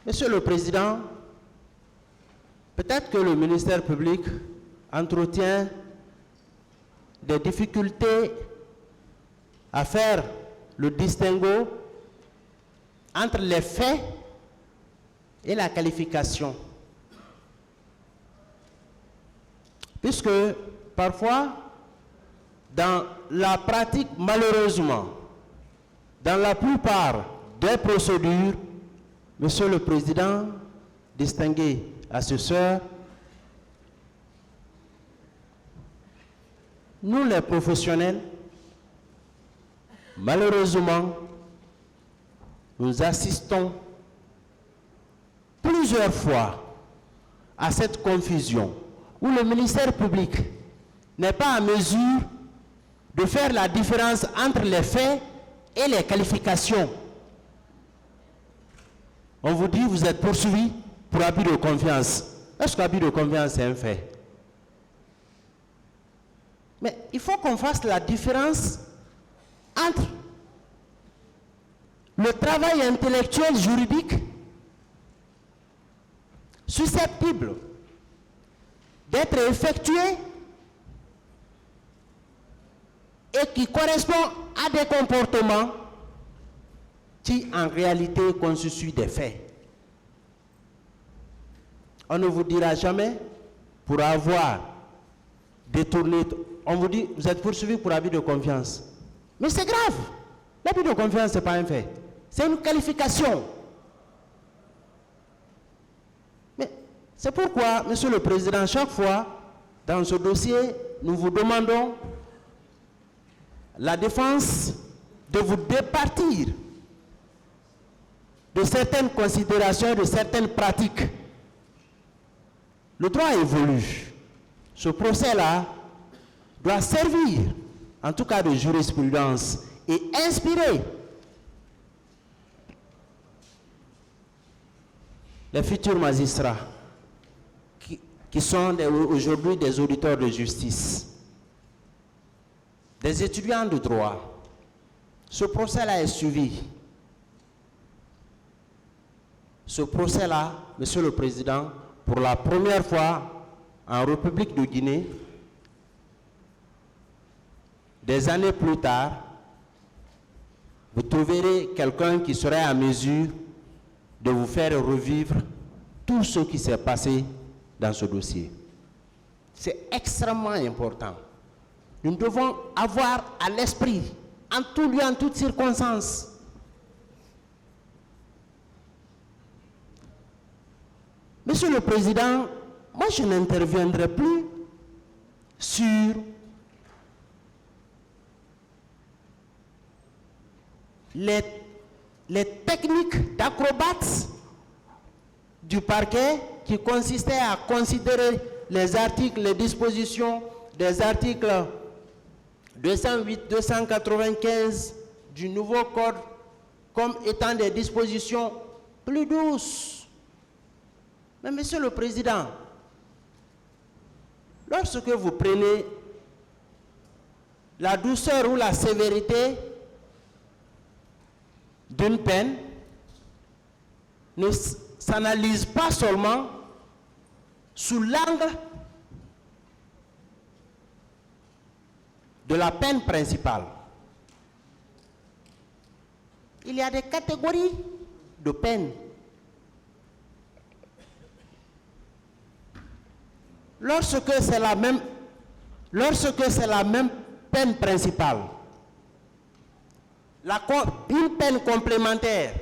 Monsieur le Président, peut-être que le ministère public entretient des difficultés à faire le distinguo entre les faits et la qualification. Puisque parfois, dans la pratique, malheureusement, dans la plupart des procédures, Monsieur le Président, distingué assesseur, nous les professionnels, malheureusement, nous assistons plusieurs fois à cette confusion où le ministère public n'est pas en mesure de faire la différence entre les faits et les qualifications. On vous dit, vous êtes poursuivi pour abus de confiance. Est-ce qu'abus de confiance, c'est un fait? Mais il faut qu'on fasse la différence entre le travail intellectuel juridique susceptible d'être effectué et qui correspond à des comportements qui en réalité constituent des faits. On ne vous dira jamais pour avoir détourné, on vous dit vous êtes poursuivi pour abus de confiance. Mais c'est grave. L'abus de confiance, ce n'est pas un fait. C'est une qualification. Mais c'est pourquoi, Monsieur le Président, chaque fois, dans ce dossier, nous vous demandons la défense de vous départir de certaines considérations, de certaines pratiques. Le droit évolue. Ce procès-là doit servir, en tout cas de jurisprudence, et inspirer les futurs magistrats qui sont aujourd'hui des auditeurs de justice, des étudiants de droit. Ce procès-là est suivi. Ce procès-là, Monsieur le Président, pour la première fois en République de Guinée, des années plus tard, vous trouverez quelqu'un qui serait à mesure de vous faire revivre tout ce qui s'est passé dans ce dossier. C'est extrêmement important. Nous devons avoir à l'esprit, en tout lieu, en toutes circonstances, Monsieur le Président, moi je n'interviendrai plus sur les techniques d'acrobates du parquet qui consistaient à considérer les articles, les dispositions des articles 208, 295 du nouveau code comme étant des dispositions plus douces. Mais Monsieur le Président, lorsque vous prenez la douceur ou la sévérité d'une peine, ne s'analyse pas seulement sous l'angle de la peine principale. Il y a des catégories de peines. Lorsque c'est la même peine principale, une peine complémentaire,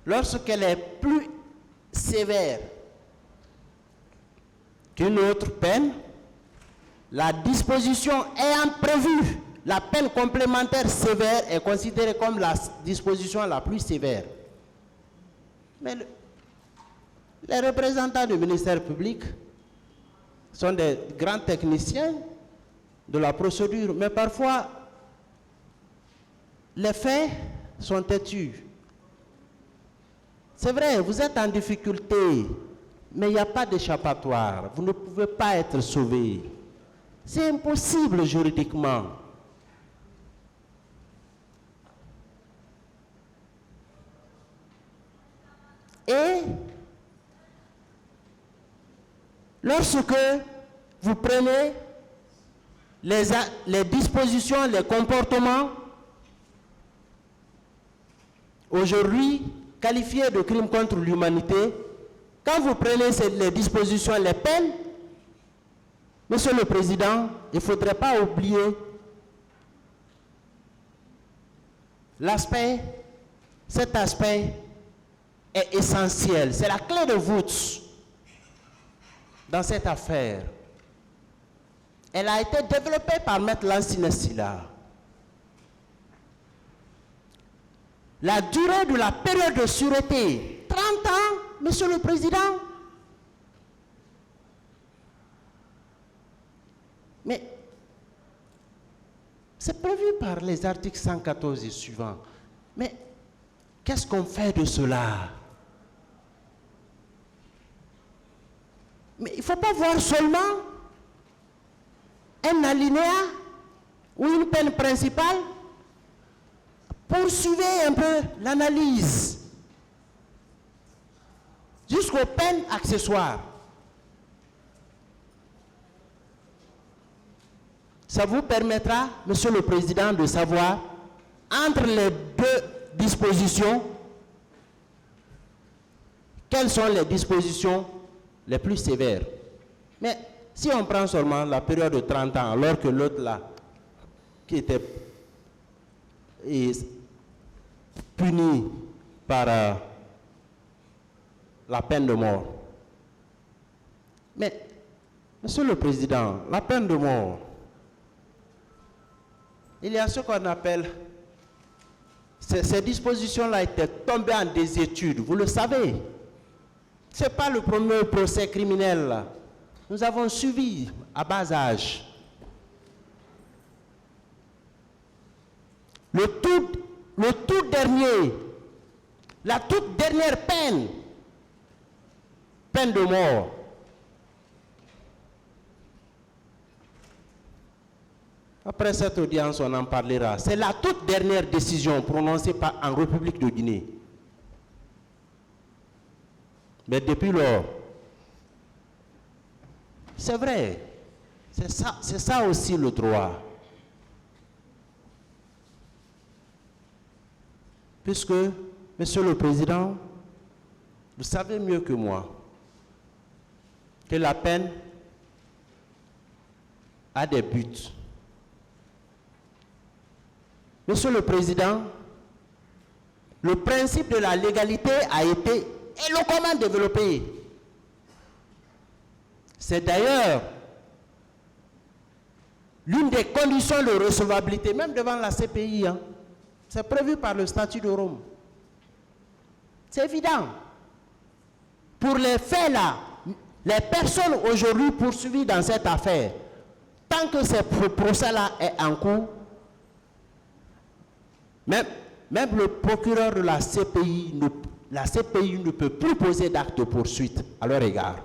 lorsqu'elle est plus sévère qu'une autre peine, la disposition ayant prévu la peine complémentaire sévère est considérée comme la disposition la plus sévère. Mais les représentants du ministère public sont des grands techniciens de la procédure, mais parfois les faits sont têtus. C'est vrai, vous êtes en difficulté, mais il n'y a pas d'échappatoire. Vous ne pouvez pas être sauvé. C'est impossible juridiquement. lorsque vous prenez les dispositions, les comportements aujourd'hui qualifiés de crimes contre l'humanité, quand vous prenez les dispositions, les peines, Monsieur le Président, il ne faudrait pas oublier cet aspect est essentiel. C'est la clé de voûte dans cette affaire. Elle a été développée par Maître Lansina Sylla. La durée de la période de sûreté, 30 ans, Monsieur le Président. Mais c'est prévu par les articles 114 et suivants. Mais qu'est-ce qu'on fait de cela? Mais il ne faut pas voir seulement un alinéa ou une peine principale. Poursuivez un peu l'analyse jusqu'aux peines accessoires. Ça vous permettra, Monsieur le Président, de savoir entre les deux dispositions quelles sont les dispositions les plus sévères. Mais si on prend seulement la période de 30 ans, alors que l'autre là, qui était puni par la peine de mort. Mais, Monsieur le Président, la peine de mort, il y a ce qu'on appelle, ces dispositions-là étaient tombées en désuétude, vous le savez. Ce n'est pas le premier procès criminel, là. Nous avons suivi à bas âge. La toute dernière peine de mort. Après cette audience, on en parlera. C'est la toute dernière décision prononcée en République de Guinée. Mais depuis lors, c'est vrai, c'est ça aussi le droit. Puisque, Monsieur le Président, vous savez mieux que moi que la peine a des buts. Monsieur le Président, le principe de la légalité a été éloquemment développé. C'est d'ailleurs l'une des conditions de recevabilité, même devant la CPI. Hein. C'est prévu par le statut de Rome. C'est évident. Pour les faits là, les personnes aujourd'hui poursuivies dans cette affaire, tant que ce procès-là est en cours, même le procureur de la CPI ne peut plus poser d'acte de poursuite à leur égard.